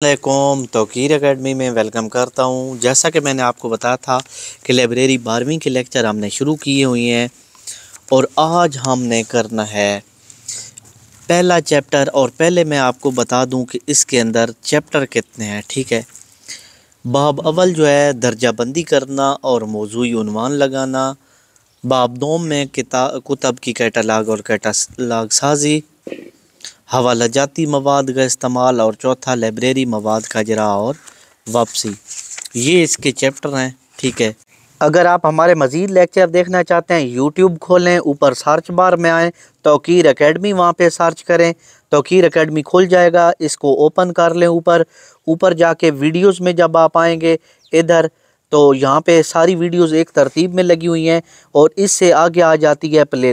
علیکم توقیر اکیڈمی میں ویلکم کرتا ہوں۔ جیسا کہ میں نے آپ کو بتایا تھا کہ لائبریری 12ویں کے لیکچر ہم نے شروع کیے ہوئے ہیں اور آج ہم نے کرنا ہے پہلا چیپٹر۔ اور پہلے میں آپ کو بتا دوں کہ اس کے اندر چیپٹر کتنے ہیں، ٹھیک ہے۔ باب اول جو ہے درجہ بندی کرنا اور موضوعی عنوان لگانا، باب دوم میں کتب کی کیٹالاگ اور کیٹالاگ سازی، حوالہ جاتی مواد کا استعمال، اور چوتھا لائبریری مواد کا اجرا اور واپسی۔ یہ اس کے چیپٹر ہیں، ٹھیک ہے۔ اگر آپ ہمارے مزید لیکچر دیکھنا چاہتے ہیں یوٹیوب کھولیں، اوپر سرچ بار میں آئیں، توقیر اکیڈمی وہاں پہ سرچ کریں، توقیر اکیڈمی کھل جائے گا۔ اس کو اوپن کر لیں، اوپر جا کے ویڈیوز میں جب آپ آئیں گے ادھر تو یہاں پہ ساری ویڈیوز ایک ترتیب میں لگی ہوئی ہیں، اور اس سے آگے آ جاتی ہے پلے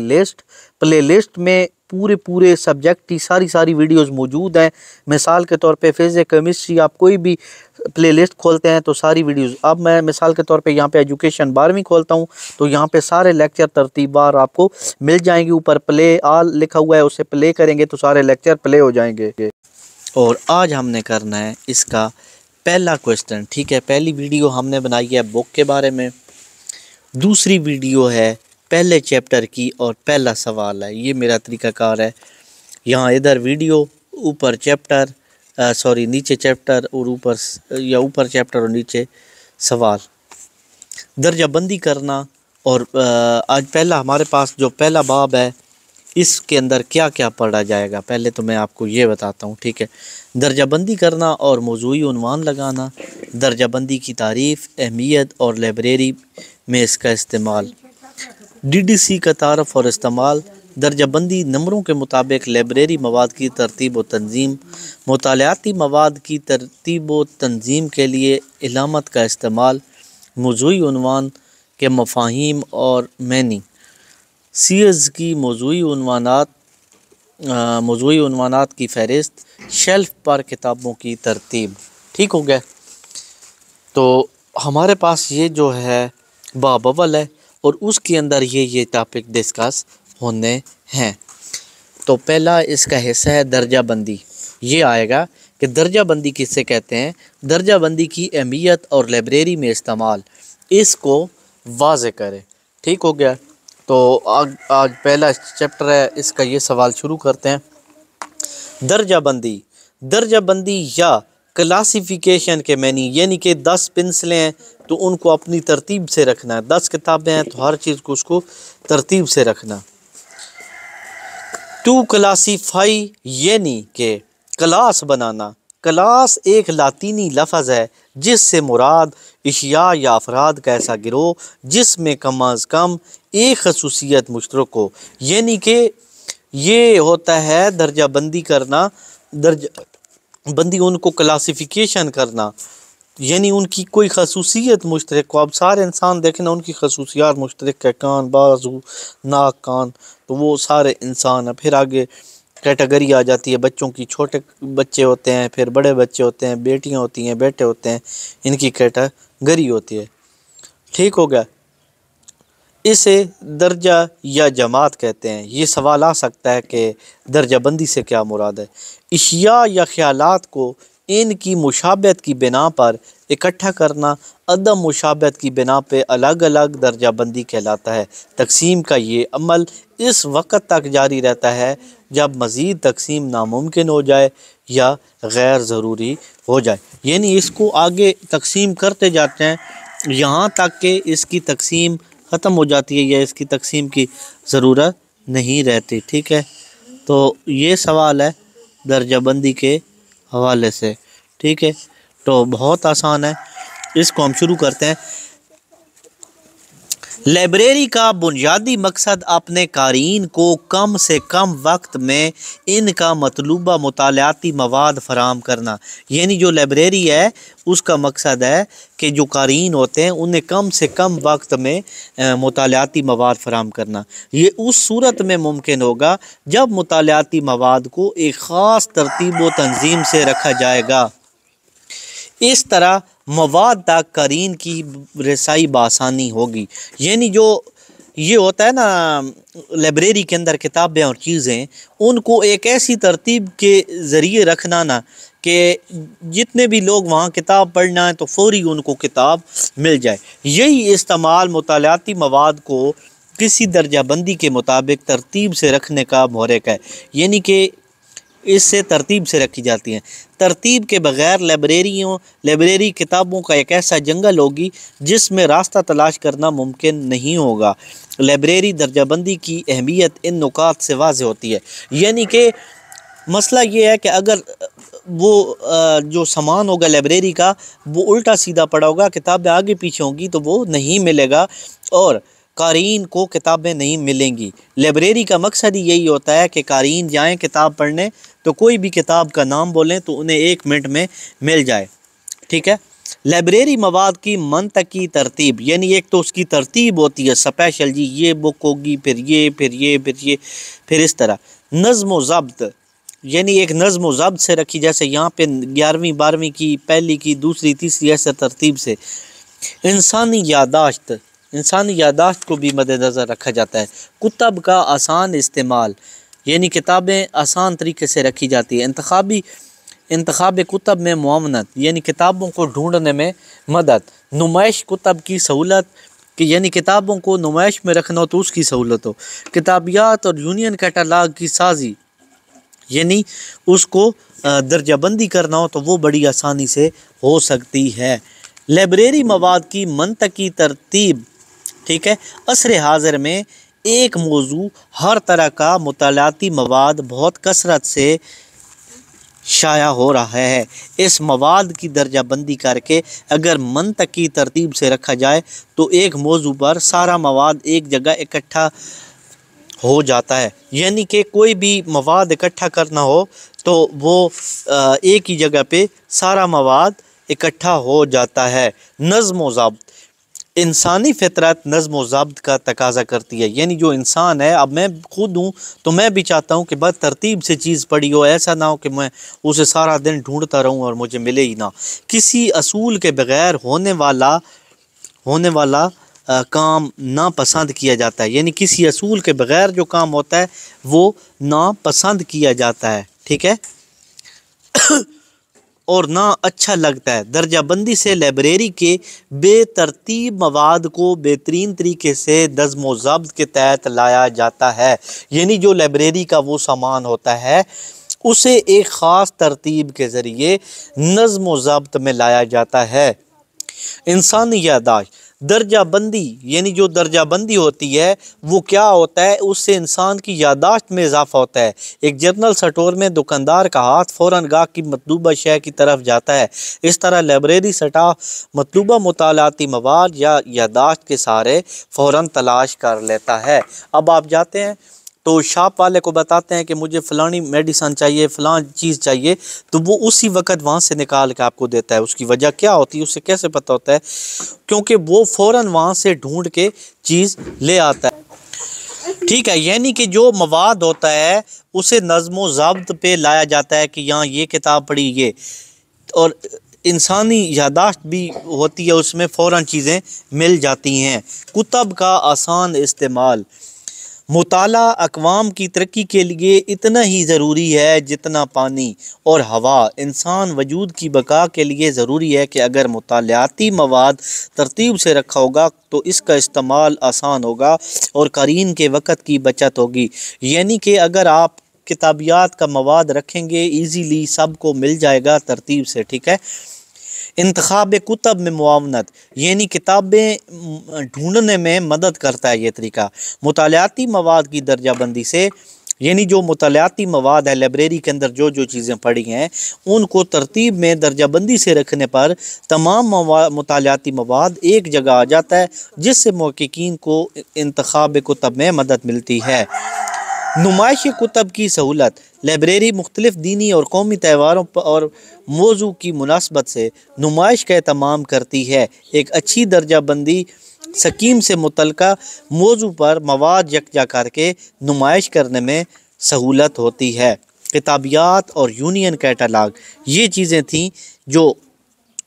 لسٹ میں پورے سبجیکٹ کی ساری ویڈیوز موجود ہیں۔ مثال کے طور پہ فزکس، کیمسٹری، آپ کوئی بھی پلے لسٹ کھولتے ہیں تو ساری ویڈیوز، اب میں مثال کے طور پہ یہاں پہ ایجوکیشن 12ویں کھولتا ہوں تو یہاں پہ سارے لیکچر ترتیب بار آپ کو مل جائیں گے۔ اوپر پلے آل لکھا ہوا ہے، اسے پلے کریں گے تو سارے لیکچر پلے ہو جائیں گے۔ اور آج ہم نے کرنا ہے اس کا پہلا کوسچن، ٹھیک ہے۔ پہلی ویڈیو ہم نے بنائی ہے بک کے بارے میں، دوسری ویڈیو ہے پہلے چیپٹر کی، اور پہلا سوال ہے۔ یہ میرا طریقہ کار ہے، یہاں ادھر ویڈیو، اوپر چیپٹر، نیچے چیپٹر، اور اوپر چیپٹر اور نیچے سوال، درجہ بندی کرنا۔ اور آج پہلا ہمارے پاس جو پہلا باب ہے اس کے اندر کیا کیا پڑھا جائے گا، پہلے تو میں آپ کو یہ بتاتا ہوں، ٹھیک ہے۔ درجہ بندی کرنا اور موضوعی عنوان لگانا، درجہ بندی کی تعریف، اہمیت اور لائبریری میں اس کا استعمال، DDC کا تعارف اور استعمال، درجہ بندی نمبروں کے مطابق لائبریری مواد کی ترتیب و تنظیم، مطالعاتی مواد کی ترتیب و تنظیم کے لیے علامت کا استعمال، موضوعی عنوان کے مفاہیم اور معنی، سیز کی موضوعی عنوانات کی فہرست، شیلف پر کتابوں کی ترتیب، ٹھیک ہو گیا۔ تو ہمارے پاس یہ جو ہے باب اول ہے اور اس کے اندر یہ ٹاپک ڈسکس ہونے ہیں۔ تو پہلا اس کا حصہ ہے درجہ بندی۔ یہ آئے گا کہ درجہ بندی کس سے کہتے ہیں، درجہ بندی کی اہمیت اور لائبریری میں استعمال، اس کو واضح کرے، ٹھیک ہو گیا۔ تو آج پہلا چیپٹر ہے، اس کا یہ سوال شروع کرتے ہیں۔ درجہ بندی یا کلاسیفیکیشن کے معنی، یعنی کہ 10 پنسلیں ہیں تو ان کو اپنی ترتیب سے رکھنا ہے، 10 کتابیں ہیں تو ہر چیز کو اس کو ترتیب سے رکھنا۔ ٹو کلاسیفائی یعنی کہ کلاس بنانا، کلاس ایک لاطینی لفظ ہے جس سے مراد اشیاء یا افراد کا ایسا گروہ جس میں کم از کم ایک خصوصیت مشترک ہو، یعنی کہ یہ ہوتا ہے درجہ بندی کرنا، درجہ بندی ان کو کلاسیفیکیشن کرنا، یعنی ان کی کوئی خصوصیت مشترک ہو۔ اب سارے انسان دیکھیں نا، ان کی خصوصیات مشترک ہے، کان، بازو، ناک، کان، تو وہ سارے انسان ہیں۔ پھر آگے کیٹیگری آ جاتی ہے بچوں کی، چھوٹے بچے ہوتے ہیں، پھر بڑے بچے ہوتے ہیں، بیٹیاں ہوتی ہیں، بیٹے ہوتے ہیں، ان کی کیٹیگری ہوتی ہے، ٹھیک ہو گیا۔ اسے درجہ یا جماعت کہتے ہیں۔ یہ سوال آ سکتا ہے کہ درجہ بندی سے کیا مراد ہے۔ اشیاء یا خیالات کو ان کی مشابہت کی بنا پر اکٹھا کرنا، عدم مشابہت کی بنا پہ الگ الگ درجہ بندی کہلاتا ہے۔ تقسیم کا یہ عمل اس وقت تک جاری رہتا ہے جب مزید تقسیم ناممکن ہو جائے یا غیر ضروری ہو جائے، یعنی اس کو آگے تقسیم کرتے جاتے ہیں یہاں تک کہ اس کی تقسیم ختم ہو جاتی ہے یا اس کی تقسیم کی ضرورت نہیں رہتی، ٹھیک ہے۔ تو یہ سوال ہے درجہ بندی کے حوالے سے، ٹھیک ہے۔ تو بہت آسان ہے، اس کو ہم شروع کرتے ہیں۔ لائبریری کا بنیادی مقصد اپنے قارئین کو کم سے کم وقت میں ان کا مطلوبہ مطالعاتی مواد فراہم کرنا، یعنی جو لائبریری ہے اس کا مقصد ہے کہ جو قارئین ہوتے ہیں انہیں کم سے کم وقت میں مطالعاتی مواد فراہم کرنا۔ یہ اس صورت میں ممکن ہوگا جب مطالعاتی مواد کو ایک خاص ترتیب و تنظیم سے رکھا جائے گا۔ اس طرح مواد تک قارئین کی رسائی بآسانی ہوگی، یعنی جو یہ ہوتا ہے نا لائبریری کے اندر کتابیں اور چیزیں، ان کو ایک ایسی ترتیب کے ذریعے رکھنا نا کہ جتنے بھی لوگ وہاں کتاب پڑھنا ہے تو فوری ان کو کتاب مل جائے۔ یہی استعمال مطالعاتی مواد کو کسی درجہ بندی کے مطابق ترتیب سے رکھنے کا محرک ہے، یعنی کہ اس سے ترتیب سے رکھی جاتی ہیں۔ ترتیب کے بغیر لائبریری کتابوں کا ایک ایسا جنگل ہوگی جس میں راستہ تلاش کرنا ممکن نہیں ہوگا۔ لائبریری درجہ بندی کی اہمیت ان نکات سے واضح ہوتی ہے، یعنی کہ مسئلہ یہ ہے کہ اگر وہ جو سامان ہوگا لائبریری کا وہ الٹا سیدھا پڑا ہوگا، کتابیں آگے پیچھے ہوں گی تو وہ نہیں ملے گا اور قارئین کو کتابیں نہیں ملیں گی۔ لائبریری کا مقصد ہی یہی ہوتا ہے کہ قارئین جائیں کتاب پڑھنے تو کوئی بھی کتاب کا نام بولیں تو انہیں 1 منٹ میں مل جائے، ٹھیک ہے۔ لائبریری مواد کی منطقی ترتیب، یعنی ایک تو اس کی ترتیب ہوتی ہے اسپیشل، جی یہ بک ہوگی پھر یہ پھر اس طرح۔ نظم و ضبط، یعنی ایک نظم و ضبط سے رکھی، جیسے یہاں پہ 11ویں 12ویں کی پہلی کی دوسری تیسری ایسے ترتیب سے۔ انسانی یادداشت کو بھی مد نظر رکھا جاتا ہے۔ کتب کا آسان استعمال، یعنی کتابیں آسان طریقے سے رکھی جاتی ہے۔ انتخاب کتب میں معاونت، یعنی کتابوں کو ڈھونڈنے میں مدد۔ نمائش کتب کی سہولت، کہ یعنی کتابوں کو نمائش میں رکھنا ہو تو اس کی سہولت ہو۔ کتابیات اور یونین کیٹالاگ کی سازی، یعنی اس کو درجہ بندی کرنا ہو تو وہ بڑی آسانی سے ہو سکتی ہے۔ لائبریری مواد کی منطقی ترتیب، ٹھیک ہے۔ عصر حاضر میں ایک موضوع ہر طرح کا مطالعاتی مواد بہت کثرت سے شائع ہو رہا ہے۔ اس مواد کی درجہ بندی کر کے اگر منطقی ترتیب سے رکھا جائے تو ایک موضوع پر سارا مواد ایک جگہ اکٹھا ہو جاتا ہے، یعنی کہ کوئی بھی مواد اکٹھا کرنا ہو تو وہ ایک ہی جگہ پہ سارا مواد اکٹھا ہو جاتا ہے۔ نظم و ضبط، انسانی فطرت نظم و ضبط کا تقاضا کرتی ہے، یعنی جو انسان ہے، اب میں خود ہوں تو میں بھی چاہتا ہوں کہ بس ترتیب سے چیز پڑھی ہو، ایسا نہ ہو کہ میں اسے سارا دن ڈھونڈتا رہوں اور مجھے ملے ہی نہ۔ کسی اصول کے بغیر ہونے والا کام ناپسند کیا جاتا ہے، یعنی کسی اصول کے بغیر جو کام ہوتا ہے وہ ناپسند کیا جاتا ہے، ٹھیک ہے، اور نہ اچھا لگتا ہے۔ درجہ بندی سے لائبریری کے بے ترتیب مواد کو بہترین طریقے سے نظم و ضبط کے تحت لایا جاتا ہے، یعنی جو لائبریری کا وہ سامان ہوتا ہے اسے ایک خاص ترتیب کے ذریعے نظم و ضبط میں لایا جاتا ہے۔ انسانی یادداشت، درجہ بندی، یعنی جو درجہ بندی ہوتی ہے وہ کیا ہوتا ہے، اس سے انسان کی یادداشت میں اضافہ ہوتا ہے۔ ایک جنرل سٹور میں دکاندار کا ہاتھ فوراً گاہک کی مطلوبہ شے کی طرف جاتا ہے، اس طرح لائبریری سٹاف مطلوبہ مطالعاتی مواد یا یادداشت کے سہارے فوراً تلاش کر لیتا ہے۔ اب آپ جاتے ہیں تو شاپ والے کو بتاتے ہیں کہ مجھے فلانی میڈیسن چاہیے، فلاں چیز چاہیے، تو وہ اسی وقت وہاں سے نکال کے آپ کو دیتا ہے۔ اس کی وجہ کیا ہوتی ہے، اسے کیسے پتہ ہوتا ہے؟ کیونکہ وہ فوراً وہاں سے ڈھونڈ کے چیز لے آتا ہے، ٹھیک ہے۔ یعنی کہ جو مواد ہوتا ہے اسے نظم و ضبط پہ لایا جاتا ہے کہ یہاں یہ کتاب پڑھی، یہ، اور انسانی یادداشت بھی ہوتی ہے، اس میں فوراً چیزیں مل جاتی ہیں۔ کتب کا آسان استعمال، مطالعہ اقوام کی ترقی کے لیے اتنا ہی ضروری ہے جتنا پانی اور ہوا انسان وجود کی بقا کے لیے ضروری ہے۔ کہ اگر مطالعاتی مواد ترتیب سے رکھا ہوگا تو اس کا استعمال آسان ہوگا اور قارئین کے وقت کی بچت ہوگی، یعنی کہ اگر آپ کتابیات کا مواد رکھیں گے ایزیلی سب کو مل جائے گا ترتیب سے، ٹھیک ہے۔ انتخاب کتب میں معاونت، یعنی کتابیں ڈھونڈنے میں مدد کرتا ہے یہ طریقہ۔ مطالعاتی مواد کی درجہ بندی سے، یعنی جو مطالعاتی مواد ہے لائبریری کے اندر جو چیزیں پڑھی ہیں ان کو ترتیب میں درجہ بندی سے رکھنے پر تمام مطالعاتی مواد ایک جگہ آ جاتا ہے، جس سے محققین کو انتخاب کتب میں مدد ملتی ہے۔ نمائش کتب کی سہولت، لائبریری مختلف دینی اور قومی تہواروں اور موضوع کی مناسبت سے نمائش کا اہتمام کرتی ہے۔ ایک اچھی درجہ بندی سکیم سے متعلقہ موضوع پر مواد یکجا کر کے نمائش کرنے میں سہولت ہوتی ہے۔ کتابیات اور یونین کیٹالاگ، یہ چیزیں تھیں جو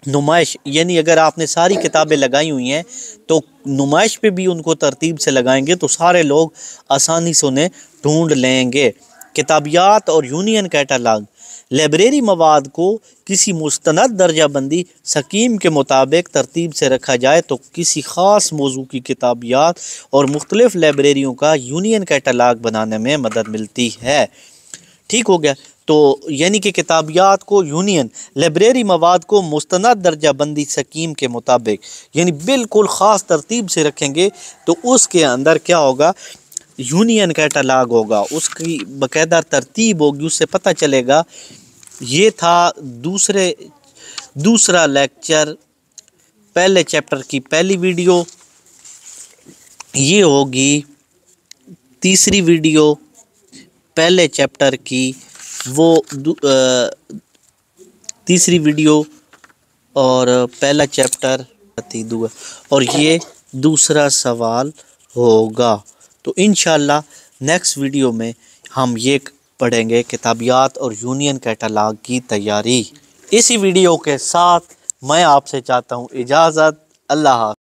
نمائش یعنی اگر آپ نے ساری کتابیں لگائی ہوئی ہیں تو نمائش پہ بھی ان کو ترتیب سے لگائیں گے تو سارے لوگ آسانی سے انہیں ڈھونڈ لیں گے۔ کتابیات اور یونین کیٹالاگ، لائبریری مواد کو کسی مستند درجہ بندی سکیم کے مطابق ترتیب سے رکھا جائے تو کسی خاص موضوع کی کتابیات اور مختلف لائبریریوں کا یونین کیٹالاگ بنانے میں مدد ملتی ہے۔ ٹھیک ہو گیا؟ تو یعنی کہ کتابیات کو یونین، لائبریری مواد کو مستند درجہ بندی سکیم کے مطابق یعنی بالکل خاص ترتیب سے رکھیں گے تو اس کے اندر کیا ہوگا؟ یونین کیٹالاگ ہوگا، اس کی باقاعدہ ترتیب ہوگی، اس سے پتہ چلے گا۔ یہ تھا دوسرا لیکچر، پہلے چیپٹر کی پہلی ویڈیو۔ یہ ہوگی تیسری ویڈیو پہلے چیپٹر کی، وہ تیسری ویڈیو اور پہلا چیپٹر اور یہ دوسرا سوال ہوگا۔ تو انشاءاللہ نیکسٹ ویڈیو میں ہم یہ پڑھیں گے کتابیات اور یونین کیٹالاگ کی تیاری۔ اسی ویڈیو کے ساتھ میں آپ سے چاہتا ہوں اجازت۔ اللہ حافظ۔